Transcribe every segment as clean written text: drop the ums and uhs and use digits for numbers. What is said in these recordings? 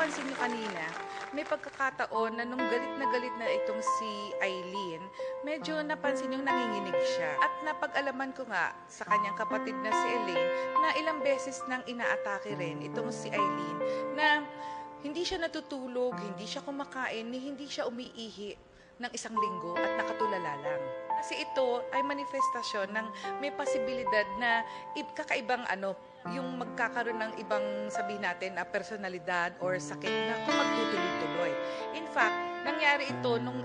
napansin nyo kanina, may pagkakataon na nung galit na itong si Aileen, medyo napansin yung nanginginig siya. At napag-alaman ko nga sa kanyang kapatid na si Elaine na ilang beses nang inaatake rin itong si Aileen na hindi siya natutulog, hindi siya kumakain, hindi siya umiihi ng isang linggo at nakatulala lang. Kasi ito ay manifestasyon ng may posibilidad na kakaibang yung magkakaroon ng ibang sabihin natin na personalidad or sakit na kung magtutuloy-tuloy. In fact, nangyari ito nung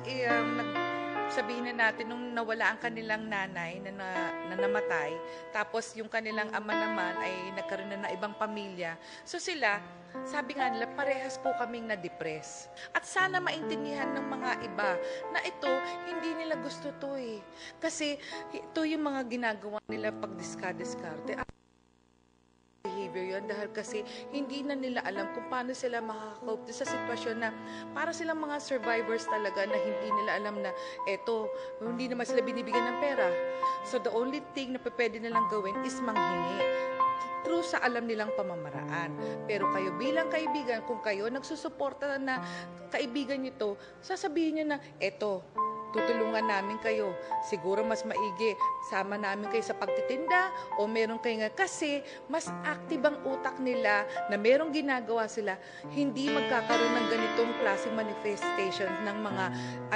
sabihin na natin nung nawala ang kanilang nanay na namatay, tapos yung kanilang ama naman ay nagkaroon na ng ibang pamilya. So sila, sabi nga nila, parehas po kaming na-depress. At sana maintindihan ng mga iba na ito, hindi nila gusto to eh. Kasi ito yung mga ginagawa nila pag diskarte. Behavior yun dahil kasi hindi na nila alam kung paano sila makaka-cope sa sitwasyon na para silang mga survivors talaga na hindi nila alam na eto, hindi naman sila binibigyan ng pera. So the only thing na pwede nilang gawin is manghingi through sa alam nilang pamamaraan. Pero kayo bilang kaibigan, kung kayo nagsusuporta na kaibigan nyo to, sasabihin nyo na eto, tutulungan namin kayo. Siguro mas maigi, sama namin kayo sa pagtitinda o meron kayo nga. Kasi mas active ang utak nila na merong ginagawa sila, hindi magkakaroon ng ganitong klaseng manifestation ng mga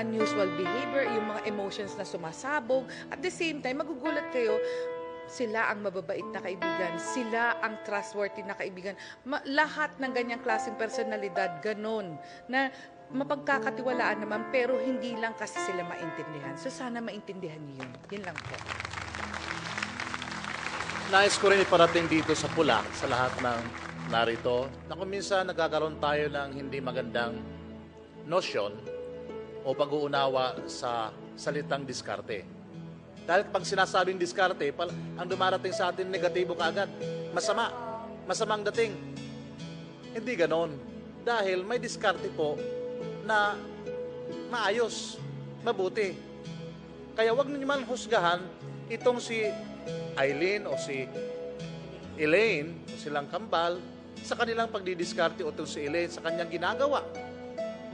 unusual behavior, yung mga emotions na sumasabog. At the same time, magugulat kayo, sila ang mababait na kaibigan, sila ang trustworthy na kaibigan. Lahat ng ganyang klaseng personalidad, ganun, na mapagkakatiwalaan naman, pero hindi lang kasi sila maintindihan. So sana maintindihan niyo yun. Yun lang po. Nais ko rin iparating dito sa pula, sa lahat ng narito, na kung minsan nagkakaroon tayo ng hindi magandang nosyon o pag-uunawa sa salitang diskarte. Dahil pag sinasabing diskarte, ang dumarating sa atin negatibo kaagad. Masamang dating. Hindi ganon. Dahil may diskarte po na maayos, mabuti. Kaya wag niyo man husgahan itong si Aileen o si Elaine o silang kambal sa kanilang pagdidiskarte o itong si Elaine sa kanyang ginagawa.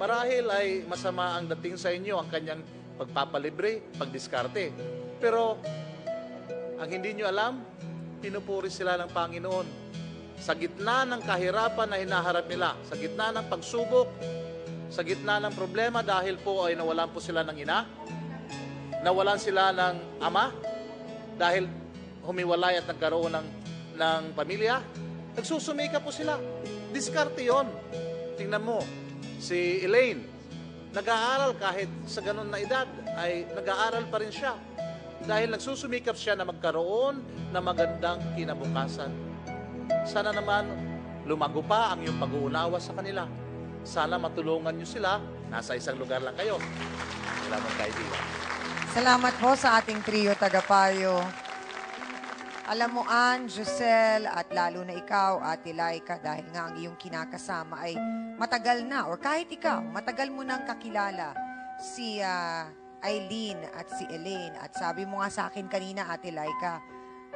Marahil ay masama ang dating sa inyo ang kanyang pagpapalibre, pagdiskarte. Pero ang hindi nyo alam, pinupuri sila ng Panginoon. Sa gitna ng kahirapan na hinaharap nila, sa gitna ng pagsubok, sa gitna ng problema dahil po ay nawalan po sila ng ina, nawalan sila ng ama, dahil humiwalay at nagkaroon ng pamilya, nagsusumika po sila. Diskarte yun. Tingnan mo, si Elaine, nag-aaral kahit sa ganun na edad, ay nag-aaral pa rin siya. Dahil nagsusumikap siya na magkaroon ng magandang kinabukasan. Sana naman lumago pa ang iyong pag-uunawa sa kanila. Sana matulungan niyo sila. Nasa isang lugar lang kayo. Salamat kaibigan. Salamat po sa ating trio tagapayo. Alam mo, Ann, Josel, at lalo na ikaw, Ate Laika, dahil nga ang iyong kinakasama ay matagal na, or kahit ikaw, matagal mo nang kakilala si Aileen at si Elaine. At sabi mo nga sa akin kanina, Ate Laika,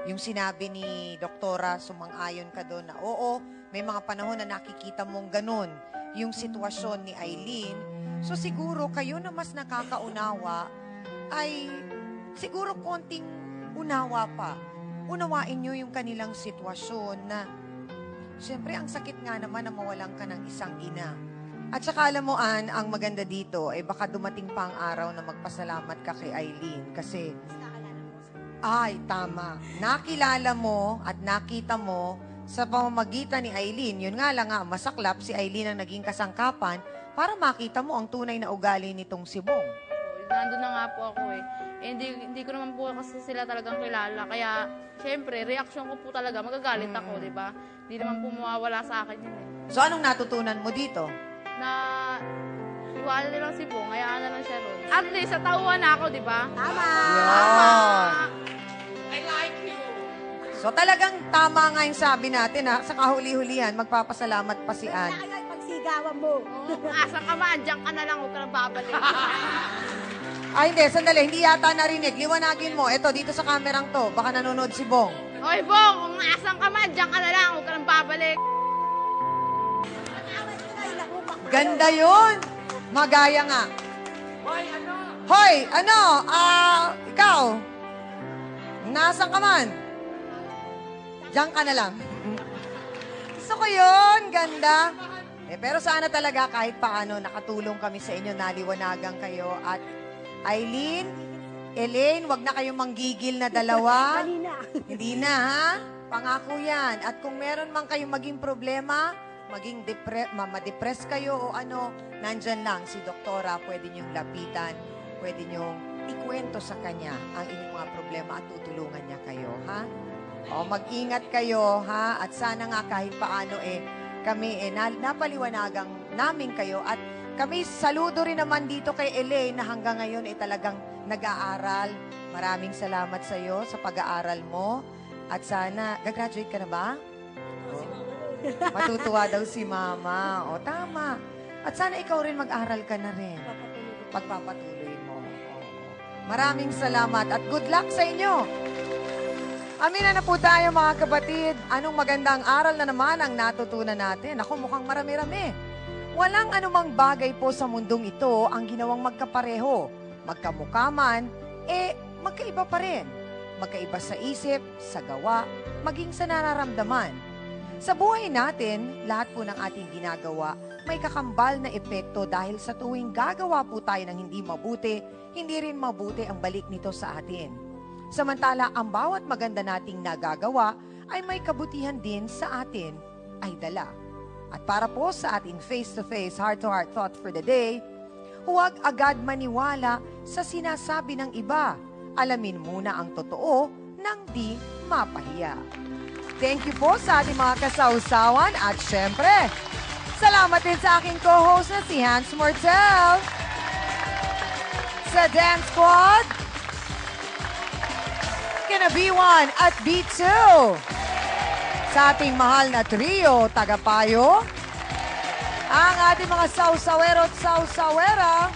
yung sinabi ni Doktora, sumang-ayon ka doon na oo, may mga panahon na nakikita mong ganun yung sitwasyon ni Aileen. So siguro kayo na mas nakakaunawa ay siguro konting unawa pa. Unawain nyo yung kanilang sitwasyon na siyempre ang sakit nga naman na mawalan ka ng isang ina. At saka alam mo, Ann, ang maganda dito ay baka dumating pa ang araw na magpasalamat ka kay Aileen kasi ay, tama. Nakilala mo at nakita mo sa pamamagitan ni Aileen. Yun nga lang nga, masaklap si Aileen ang naging kasangkapan para makita mo ang tunay na ugali nitong si Bong. Nandun na nga po ako eh. Hindi ko naman po kasi sila talagang kilala. Kaya, syempre, reaksyon ko po talaga, magagalit ako, di ba? Hindi naman po mawawala sa akin yun eh. So, anong natutunan mo dito? Na iwanan nilang si Bong, hayaan na lang siya ron. At least, sa tauhan na ako, di ba? Tama! Tama! I like you! So, talagang tama nga yung sabi natin, ha? Sa kahuli-hulihan, magpapasalamat pa si Ann. Kaya pagsigawan mo. Asan ka man, dyan ka na lang, huwag ka nang babalik. Ay, hindi. Sandali. Hindi yata narinig. Liwanagin mo. Ito, dito sa kamerang to. Baka nanonood si Bong. Oy, Bong, kung asan ka man, dyan ka na lang, huwag ka nang babalik. Ganda yun. Magaya nga. Hoy, ano? Ikaw? Nasaan ka man? Diyan ka na lang. Gusto ko yun. Ganda. Pero sana talaga kahit paano nakatulong kami sa inyo, naliwanagan kayo. At Eileen, Elaine, wag na kayong manggigil na dalawa. Hindi na, ha? Pangako yan. At kung meron man kayong maging problema, maging ma-depress kayo o ano, nandyan lang si Doktora, pwede niyong lapitan, pwede niyong ikwento sa kanya ang inyong mga problema at tutulungan niya kayo, ha? O, mag-ingat kayo, ha? At sana nga kahit paano kami napaliwanagang namin kayo at kami saludo rin naman dito kay Elaine na hanggang ngayon talagang nag-aaral. Maraming salamat sa iyo sa pag-aaral mo. At sana, gagraduate ka na ba? Matutuwa daw si Mama. O, tama. At sana ikaw rin mag-aral ka na rin. Pagpapatuloy mo. Maraming salamat at good luck sa inyo. Amina na po tayo mga kapatid. Anong magandang aral na naman ang natutunan natin? Ako mukhang marami-rami. Walang anumang bagay po sa mundong ito ang ginawang magkapareho. Magkamukha man, magkaiba pa rin. Magkaiba sa isip, sa gawa, maging sa nararamdaman. Sa buhay natin, lahat po ng ating ginagawa may kakambal na epekto dahil sa tuwing gagawa po tayo ng hindi mabuti, hindi rin mabuti ang balik nito sa atin. Samantala, ang bawat maganda nating nagagawa ay may kabutihan din sa atin ay dala. At para po sa ating face-to-face, heart-to-heart thought for the day, huwag agad maniwala sa sinasabi ng iba. Alamin muna ang totoo nang di mapahiya. Thank you po sa ating mga kasawsawan at syempre, salamat din sa aking co-host na si Hans Mortel. Sa Dance Squad, kina B1 at B2. Sa ating mahal na trio, tagapayo, ang ating mga sawsawero at sawsawera.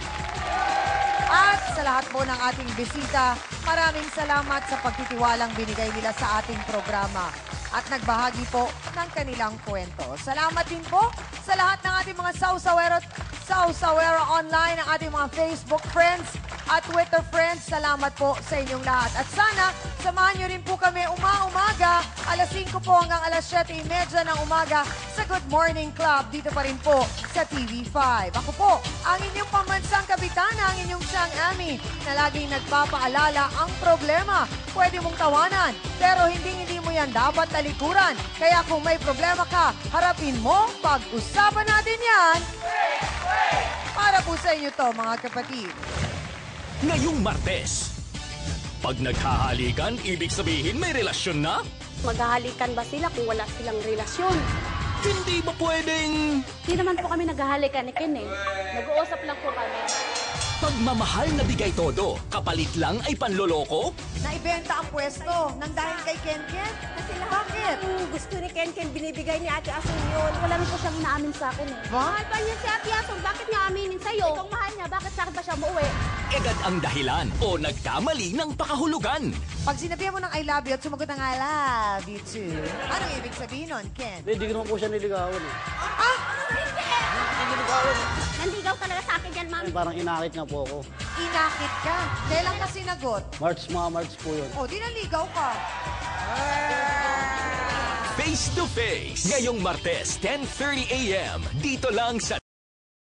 At sa lahat po ng ating bisita, maraming salamat sa pagtitiwalang binigay nila sa ating programa at nagbahagi po ng kanilang kwento. Salamat din po sa lahat ng ating mga sawsawero at sawsawera online, ang ating mga Facebook friends at Twitter friends. Salamat po sa inyong lahat. At sana, samahan nyo rin po kami umaga, alas 5 po hanggang alas 7:30 ng umaga sa Good Morning Club, dito pa rin po sa TV5. Ako po, ang inyong pambansang kabitana, ang inyong siyang Ami, na laging nagpapaalala ang problema. Pwede mong tawanan, pero hindi mo yan dapat talikuran. Kaya kung may problema ka, harapin mo, pag-usapan natin yan. Para po sa inyo to, mga kapatid. Ngayong Martes, pag naghahalikan, ibig sabihin may relasyon na? Maghahalikan ba sila kung wala silang relasyon? Hindi ba pwedeng Hindi naman po kami naghahalikan ni Ken eh. Nag-uusap lang po kami. pagmamahal na bigay todo, kapalit lang ay panloloko? Naibenta ang pwesto nang dahil kay Ken. Kasi lahat Bakit? ng gusto ni Ken binibigay ni Ate Asun yun. Wala rin po siyang inaamin sa akin eh. Ba? Mahal pa niya si Ate Asun, bakit niya aminin sa'yo? Kung mahal niya, bakit sa akin pa siya umuwi? Edad ang dahilan o nagkamali ng pakahulugan? Pag sinabihan mo ng I love you at sumagot ng I love you too, anong ibig sabihin nun, Ken? Hindi ko naman po siya niligawan eh. Nandigaw talaga sa akin yan, ma'am. Ay, parang inakit nga po ako. Inakit ka. Kailan ka sinagot? Mga March po yun. O, di naligaw ka. Face to Face, ngayong Martes, 10:30 a.m. Dito lang sa